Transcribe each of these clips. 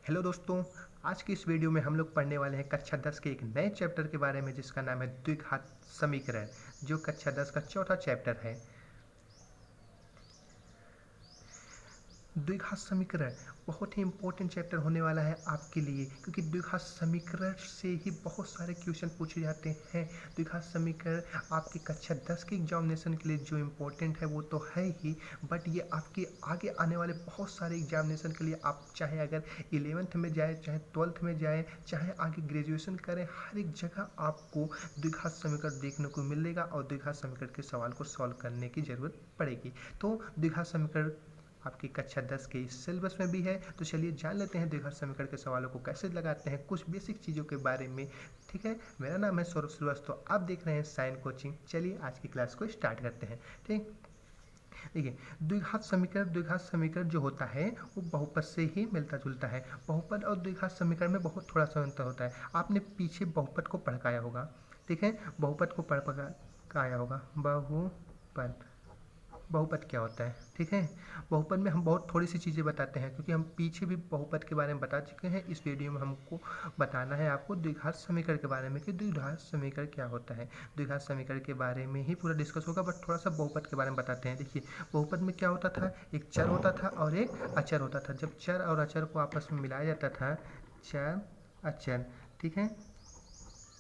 Hello दोस्तों। आज की इस वीडियो में हम लोग पढ़ने वाले हैं कक्षा 10 के एक नए चैप्टर के बारे में जिसका नाम है द्विघात समीकरण, जो कक्षा 10 का चौथा चैप्टर है। द्विघात समीकरण बहुत ही इंपॉर्टेंट चैप्टर होने वाला है आपके लिए, क्योंकि द्विघात समीकरण से ही बहुत सारे क्वेश्चन पूछे जाते हैं। द्विघात समीकरण आपकी कक्षा 10 के एग्जामिनेशन के लिए जो इम्पोर्टेंट है वो तो है ही, बट ये आपके आगे आने वाले बहुत सारे एग्जामिनेशन के लिए, आप चाहे अगर 11th में जाए, चाहे 12th में जाए, चाहे आगे ग्रेजुएशन करें, हर एक जगह आपको द्विघात समीकरण देखने को मिलेगा और द्विघात समीकरण के सवाल को सॉल्व करने की ज़रूरत पड़ेगी। तो द्विघात समीकरण आपकी कक्षा 10 के इस सिलेबस में भी है। तो चलिए जान लेते हैं द्विघात समीकरण के सवालों को कैसे लगाते हैं, कुछ बेसिक चीज़ों के बारे में। ठीक है, मेरा नाम है सौरभ श्रीवास्तव, आप देख रहे हैं साइन कोचिंग। चलिए आज की क्लास को स्टार्ट करते हैं। ठीक, देखिए द्विघात समीकरण जो होता है वो बहुपद से ही मिलता जुलता है। बहुपद और द्विघात समीकरण में बहुत थोड़ा सा अंतर होता है। आपने पीछे बहुपद को पढ़ाया होगा, ठीक है, बहुपद को पढ़ाया होगा। बहुपद क्या होता है, ठीक है। बहुपद में हम बहुत थोड़ी सी चीज़ें बताते हैं, क्योंकि हम पीछे भी बहुपद के बारे में बता चुके हैं। इस वीडियो में हमको बताना है आपको द्विघात समीकरण के बारे में कि द्विघात समीकरण क्या होता है। द्विघात समीकरण के बारे में ही पूरा डिस्कस होगा, बट थोड़ा सा बहुपद के बारे में बताते हैं। देखिए, बहुपद में क्या होता था, एक चर होता था और एक अचर होता था। जब चर और अचर को आपस में मिलाया जाता था, चर अचर, ठीक है।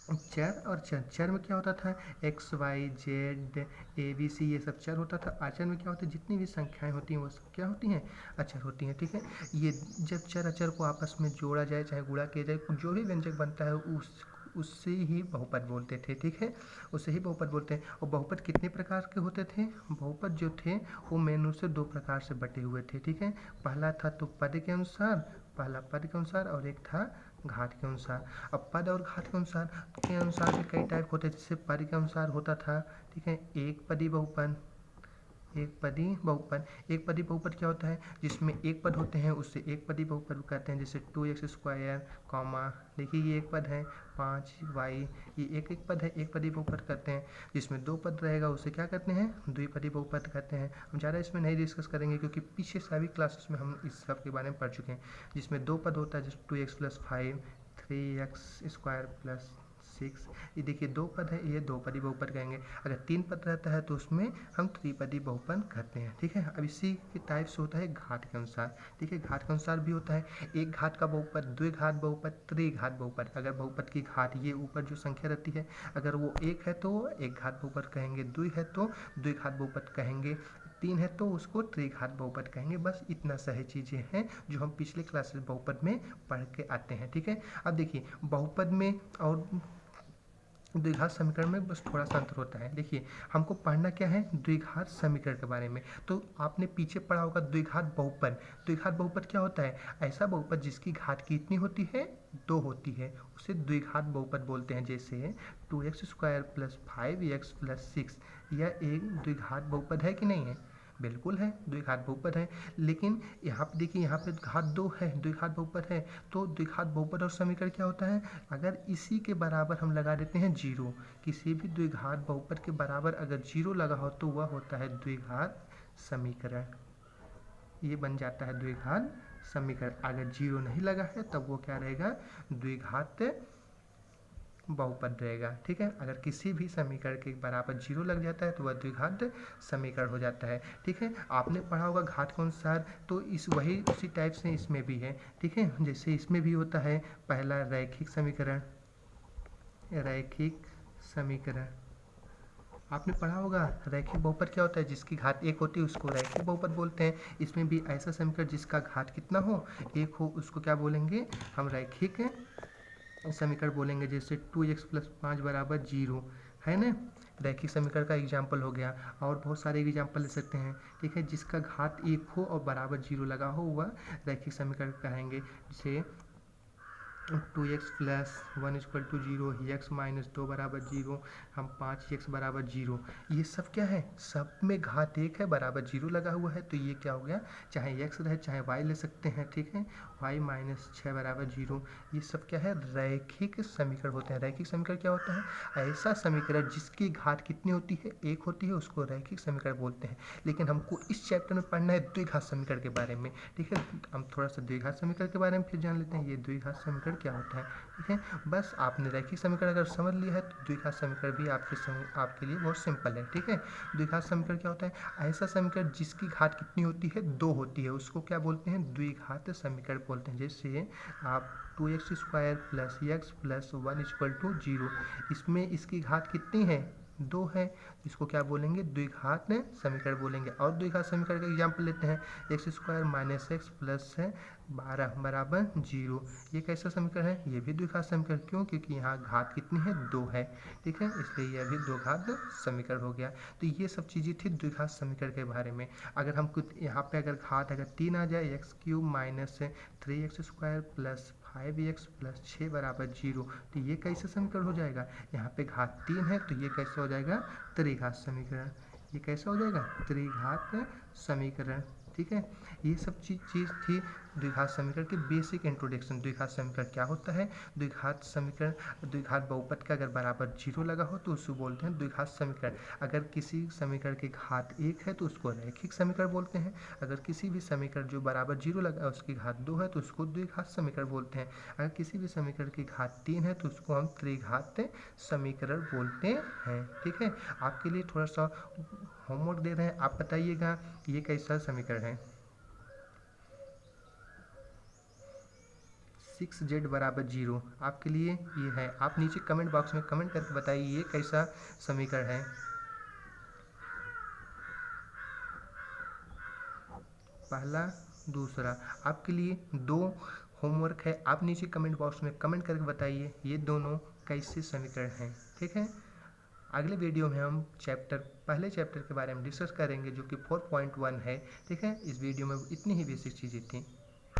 चर और चर में क्या होता था, X Y Z A B C, ये सब चर होता था। अचर में क्या होता है, जितनी भी संख्याएं होती हैं वो सब क्या होती हैं, अचर होती हैं, ठीक है। ये जब चर अचर को आपस में जोड़ा जाए, चाहे गुणा किया जाए, जो भी व्यंजक बनता है उससे ही बहुपद बोलते थे, ठीक है, उससे ही बहुपद बोलते हैं। और बहुपद कितने प्रकार के होते थे, बहुपद जो थे वो मेन रूप से दो प्रकार से बटे हुए थे, ठीक है। पहला था तो पद के अनुसार, पहला पद के अनुसार, और एक था घात के अनुसार। अब पद और घात के अनुसार भी कई टाइप होते हैं। जैसे पद के अनुसार होता था, ठीक है, एक पदी बहुपद। एक पदी बहुपद क्या होता है, जिसमें एक पद होते हैं उससे एक पदी बहुपद कहते हैं। जैसे 2x² कॉमा, देखिए ये एक पद है, 5y, ये एक पद है, एक पदी बहुपद कहते हैं। जिसमें दो पद रहेगा उसे क्या कहते हैं, द्विपदी बहुपद कहते हैं। हम ज़्यादा इसमें नहीं डिस्कस करेंगे, क्योंकि पीछे सभी क्लासेस में हम इस सब के बारे में पढ़ चुके हैं। जिसमें दो पद होता है, जैसे 2x + 5, 3x² + 6, ये देखिए दो पद है, ये दो पदी बहुपद कहेंगे। अगर तीन पद रहता है तो उसमें हम त्रिपदी बहुपद कहते हैं, ठीक है। अब इसी के टाइप से होता है घात के अनुसार, ठीक है। घात के अनुसार भी होता है एक घात का बहुपद, द्विघात बहुपद, त्रिघात बहुपद। अगर बहुपद की घात, ये ऊपर जो संख्या रहती है, अगर वो एक है तो एक घात बहुपद कहेंगे, द्वि है तो द्विघात बहुपद कहेंगे, तीन है तो उसको त्रिघात बहुपद कहेंगे। बस इतना सही चीज़ें हैं जो हम पिछले क्लासेस बहुपद में पढ़ के आते हैं, ठीक है। अब देखिए बहुपद में और द्विघात समीकरण में बस थोड़ा सा अंतर होता है। देखिए, हमको पढ़ना क्या है, द्विघात समीकरण के बारे में। तो आपने पीछे पढ़ा होगा द्विघात बहुपद। द्विघात बहुपद क्या होता है, ऐसा बहुपद जिसकी घात कितनी होती है, दो होती है, उसे द्विघात बहुपद बोलते हैं। जैसे 2x² + 5x + 6, यह एक द्विघात बहुपद है कि नहीं है, बिल्कुल है, द्विघात बहुपद है। लेकिन यहाँ पे देखिए, यहाँ पे घात दो है, द्विघात बहुपद है। तो द्विघात बहुपद और समीकरण क्या होता है, अगर इसी के बराबर हम लगा देते हैं जीरो, किसी भी द्विघात बहुपद के बराबर अगर जीरो लगा हो तो वह होता है द्विघात समीकरण। ये बन जाता है द्विघात समीकरण। अगर जीरो नहीं लगा है तब वो क्या रहेगा, द्विघात बहुपद रहेगा, ठीक है। अगर किसी भी समीकरण के बराबर जीरो लग जाता है तो वह द्विघात समीकरण हो जाता है, ठीक है। आपने पढ़ा होगा घात के अनुसार, तो वही उसी टाइप से इसमें भी है, ठीक है। जैसे इसमें भी होता है पहला रैखिक समीकरण, आपने पढ़ा होगा रैखिक बहुपद क्या होता है, जिसकी घात एक होती है उसको रैखिक बहुपद बोलते हैं। इसमें भी ऐसा समीकरण जिसका घात कितना हो, एक हो, उसको क्या बोलेंगे, हम रैखिक समीकरण बोलेंगे। जैसे 2x + 5 = 0 है ना, रैखिक समीकरण का एग्जाम्पल हो गया। और बहुत सारे एग्जाम्पल ले सकते हैं, ठीक है, जिसका घात एक हो और बराबर जीरो लगा हो वह रैखिक समीकरण कहेंगे। जैसे 2x plus 1 equal to 0, x minus 2 बराबर 0, हम 5x बराबर 0, ये सब क्या है, सब में घात 1 है बराबर 0 लगा हुआ है, तो ये क्या हो गया, चाहे x रहे चाहे y ले सकते हैं, ठीक है। y माइनस 6 बराबर 0, ये सब क्या है, रैखिक समीकरण होते हैं। रैखिक समीकरण क्या होता है, ऐसा समीकरण जिसकी घात कितनी होती है, 1 होती है, उसको रैखिक समीकरण बोलते हैं। लेकिन हमको इस चैप्टर में पढ़ना है द्विघात समीकरण के बारे में, ठीक है। हम थोड़ा सा द्विघात समीकरण के बारे में फिर जान लेते हैं, ये द्विघात समीकरण क्या होता है, ठीक है। बस आपने रैखिक समीकरण अगर समझ लिया है तो द्विघात समीकरण भी आपके लिए बहुत सिंपल है, ठीक है। द्विघात समीकरण क्या होता है, ऐसा समीकरण जिसकी घात कितनी होती है, 2 होती है, उसको क्या बोलते हैं, द्विघात समीकरण बोलते हैं। जैसे आप 2x square plus x plus 1 equal to 0, इसमें इसकी घात कितनी है, 2 है, इसको क्या बोलेंगे, द्विघात समीकरण बोलेंगे। और द्विघात समीकरण का एग्जाम्पल लेते हैं, x square minus x plus है 12 बराबर 0, ये कैसा समीकरण है, ये भी द्विघात समीकरण। क्यों, क्योंकि यहाँ घात कितनी है, 2 है, ठीक है, इसलिए यह भी द्विघात समीकरण हो गया। तो ये सब चीज़ें थी द्विघात समीकरण के बारे में। अगर हम कुछ यहाँ पे अगर घात अगर 3 आ जाए, x cube minus 3x square plus 5x plus 6 बराबर 0, तो ये कैसे समीकरण हो जाएगा, यहाँ पे घात 3 है, तो ये कैसे हो जाएगा, त्रिघात समीकरण। ये कैसा हो जाएगा, त्रिघात समीकरण, ठीक है। ये सब चीज़ थी द्विघात समीकरण के बेसिक इंट्रोडक्शन। द्विघात समीकरण क्या होता है, द्विघात समीकरण, द्विघात बहुपद का अगर बराबर 0 लगा हो तो उसको बोलते हैं द्विघात समीकरण। अगर किसी समीकरण की घात 1 है तो उसको रैखिक समीकरण बोलते हैं। अगर किसी भी समीकरण जो बराबर 0 लगा है उसकी घात 2 है तो उसको द्विघात समीकरण बोलते हैं। अगर किसी भी समीकरण की घात 3 है तो उसको हम त्रिघात समीकरण बोलते हैं, ठीक है। आपके लिए थोड़ा सा होमवर्क दे रहे हैं, आप बताइएगा ये कैसा समीकरण है। 6z बराबर 0 आपके लिए ये है। आप नीचे कमेंट बॉक्स में कमेंट करके बताइए ये कैसा समीकरण है। पहला, दूसरा, आपके लिए 2 होमवर्क है। आप नीचे कमेंट बॉक्स में कमेंट करके बताइए ये दोनों कैसे समीकरण हैं, ठीक है। अगले वीडियो में हम पहले चैप्टर के बारे में डिस्कस करेंगे जो कि 4.1 है, ठीक है। इस वीडियो में इतनी ही बेसिक चीज़ें थी।